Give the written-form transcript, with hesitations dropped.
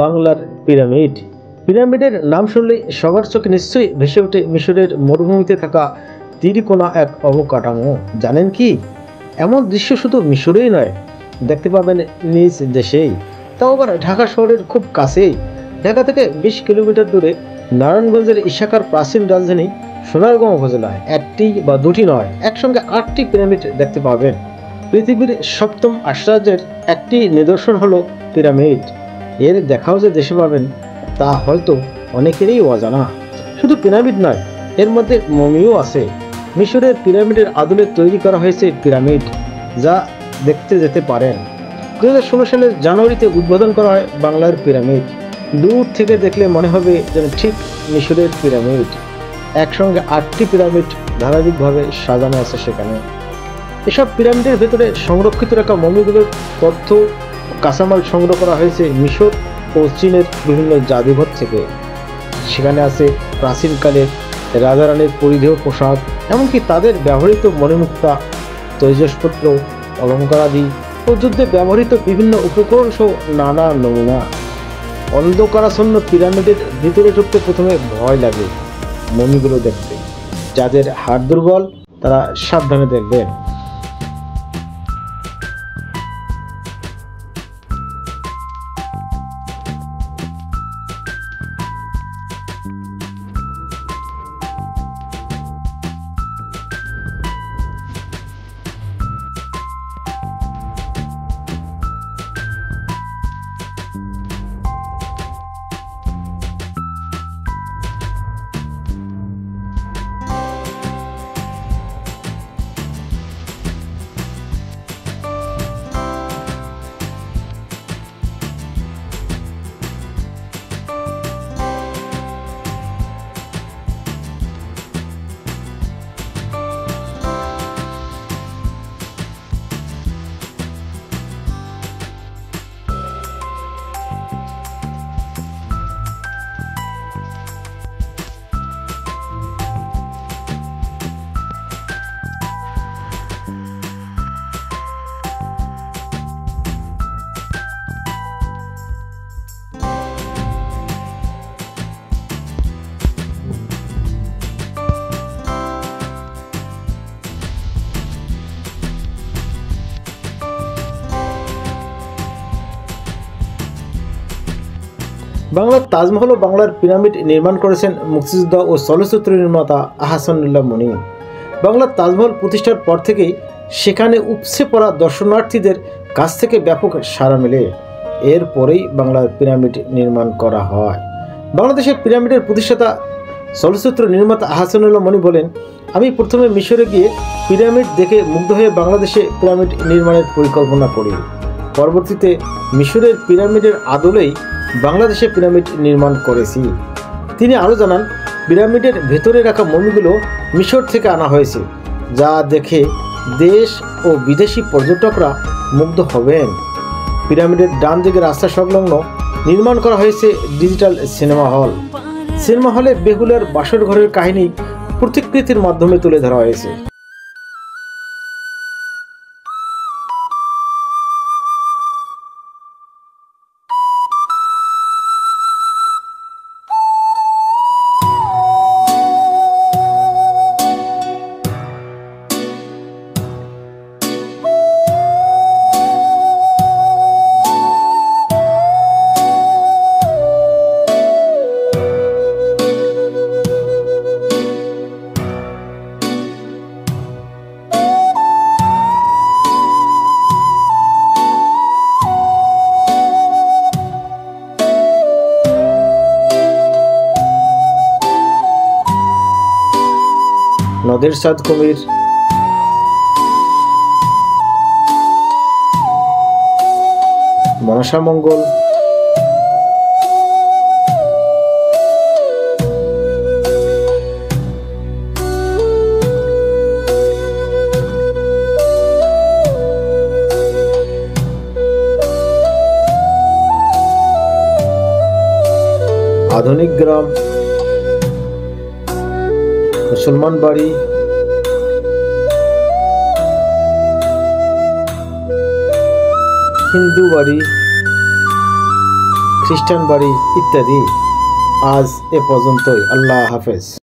বাংলার পিরামিড। পিরামিডের নাম শুনলে সবার চোখে নিশ্চয়ই ভেসে ওঠে মিশরের মরুভূমিতে থাকা ত্রিকোণা এক অবকাঠামো। জানেন কি, এমন দৃশ্য শুধু মিশরেই নয়, দেখতে পাবেন নিজ দেশেই, তাও আবার ঢাকা শহরের খুব কাছেই। ঢাকা থেকে 20 কিলোমিটার দূরে নারায়ণগঞ্জের ইশাখার প্রাচীন রাজধানী সোনারগাঁও উপজেলায় একটি বা দুটি নয়, একসঙ্গে 8টি পিরামিড দেখতে পাবেন। পৃথিবীর সপ্তম আশ্চর্যের একটি নিদর্শন হলো পিরামিড। এর দেখাও যে দেশে পাবেন তা হয়তো অনেকেরই অজানা। শুধু পিরামিড নয়, এর মধ্যে মমিও আছে। মিশরের পিরামিডের আদলে তৈরি করা হয়েছে পিরামিড, যা দেখতে যেতে পারেন। 2016 সালের জানুয়ারিতে উদ্বোধন করা হয় বাংলার পিরামিড। দূর থেকে দেখলে মনে হবে যেন ঠিক মিশরের পিরামিড। একসঙ্গে 8টি পিরামিড ধারাবাহিকভাবে সাজানো আছে সেখানে। এসব পিরামিডের ভেতরে সংরক্ষিত রাখা মমিগুলোর তথ্য ও কাঁচামাল সংগ্রহ করা হয়েছে মিশর ও চীনের বিভিন্ন জাদুঘর থেকে। সেখানে আছে প্রাচীনকালের রাজারানীর পরিধেয় পোশাক, এমনকি তাদের ব্যবহৃত মণিমুক্তা, তৈজসপত্র, অলঙ্কারাদি ও যুদ্ধে ব্যবহৃত বিভিন্ন উপকরণ সহ নানা নমুনা। অন্ধকারাচ্ছন্ন পিরামিডের ভিতরে ঢুকতে প্রথমে ভয় লাগে মমিগুলো দেখতে। যাদের হাড় দুর্বল তারা সাবধানে দেখবেন। বাংলার তাজমহল ও বাংলার পিরামিড নির্মাণ করেছেন মুক্তিযোদ্ধা ও চলচ্চিত্র নির্মাতা আহসানুল্লাহ মনি। বাংলার তাজমহল প্রতিষ্ঠার পর থেকেই সেখানে উপচে পড়া দর্শনার্থীদের কাছ থেকে ব্যাপক সাড়া মেলে। এরপরেই বাংলার পিরামিড নির্মাণ করা হয়। বাংলাদেশের পিরামিডের প্রতিষ্ঠাতা চলচ্চিত্র নির্মাতা আহসানুল্লাহ মনি বলেন, আমি প্রথমে মিশরে গিয়ে পিরামিড দেখে মুগ্ধ হয়ে বাংলাদেশে পিরামিড নির্মাণের পরিকল্পনা করি। পরবর্তীতে মিশরের পিরামিডের আদলেই বাংলাদেশে পিরামিড নির্মাণ করেছি। তিনি আরও জানান, পিরামিডের ভেতরে রাখা মমিগুলো মিশর থেকে আনা হয়েছে, যা দেখে দেশ ও বিদেশি পর্যটকরা মুগ্ধ হবেন। পিরামিডের ডান দিকে রাস্তা সংলগ্ন নির্মাণ করা হয়েছে ডিজিটাল সিনেমা হল। সিনেমা হলে বেহুলার বাসর ঘরের কাহিনী প্রতিকৃতির মাধ্যমে তুলে ধরা হয়েছে। নদের চাঁদ কুমির, মনসা মঙ্গল, আধুনিক গ্রাম, মুসলমান বাড়ি, হিন্দু বাড়ি, খ্রিস্টান বাড়ি ইত্যাদি। আজ এ পর্যন্তই। আল্লাহ হাফেজ।